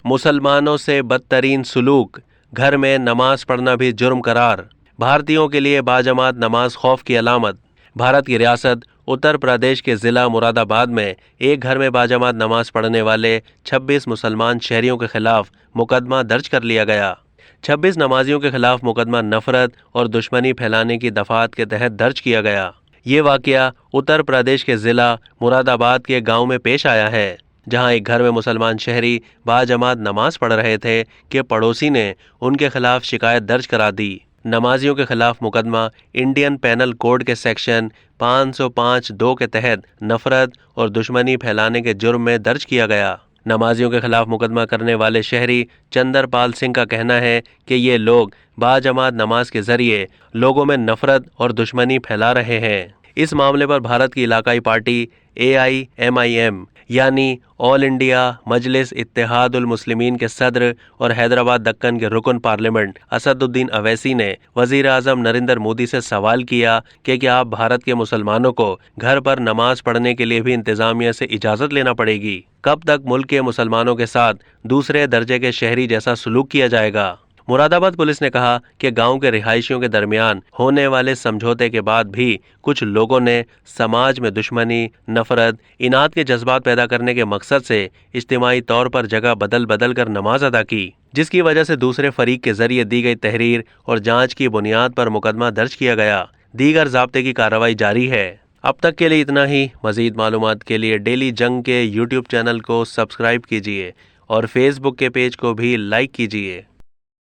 मुसलमानों से बदतरीन सुलूक, घर में नमाज पढ़ना भी जुर्म करार। भारतीयों के लिए बाजमात नमाज खौफ की अलामत। भारत की रियासत उत्तर प्रदेश के ज़िला मुरादाबाद में एक घर में बाजमात नमाज पढ़ने वाले 26 मुसलमान शहरियों के खिलाफ मुकदमा दर्ज कर लिया गया। 26 नमाजियों के खिलाफ मुकदमा नफरत और दुश्मनी फैलाने की दफात के तहत दर्ज किया गया। ये वाकया उत्तर प्रदेश के ज़िला मुरादाबाद के गांव में पेश आया है, जहां एक घर में मुसलमान शहरी बाजमात नमाज पढ़ रहे थे कि पड़ोसी ने उनके खिलाफ शिकायत दर्ज करा दी। नमाजियों के खिलाफ मुकदमा इंडियन पेनल कोड के सेक्शन 505(2) के तहत नफरत और दुश्मनी फैलाने के जुर्म में दर्ज किया गया। नमाजियों के खिलाफ मुकदमा करने वाले शहरी चंद्रपाल सिंह का कहना है कि ये लोग बाजमात नमाज के जरिए लोगों में नफरत और दुश्मनी फैला रहे हैं। इस मामले पर भारत की इलाकाई पार्टी AIMIM यानी ऑल इंडिया मजलिस इत्तेहादुल मुस्लिमीन के सदर और हैदराबाद दक्कन के रुकन पार्लियामेंट असदुद्दीन अवैसी ने वजीर आजम नरेंद्र मोदी से सवाल किया कि क्या आप भारत के मुसलमानों को घर पर नमाज पढ़ने के लिए भी इंतजामिया से इजाज़त लेना पड़ेगी? कब तक मुल्क के मुसलमानों के साथ दूसरे दर्जे के शहरी जैसा सलूक किया जाएगा? मुरादाबाद पुलिस ने कहा कि गांव के रिहायशियों के दरमियान होने वाले समझौते के बाद भी कुछ लोगों ने समाज में दुश्मनी, नफरत, इनाद के जज्बात पैदा करने के मकसद से इज्तिमाई तौर पर जगह बदल बदल कर नमाज अदा की, जिसकी वजह से दूसरे फरीक के जरिए दी गई तहरीर और जांच की बुनियाद पर मुकदमा दर्ज किया गया। दीगर ज़ाब्ते की कार्रवाई जारी है। अब तक के लिए इतना ही। मज़ीद मालूमात के लिए डेली जंग के YouTube चैनल को सब्सक्राइब कीजिए और फेसबुक के पेज को भी लाइक कीजिए।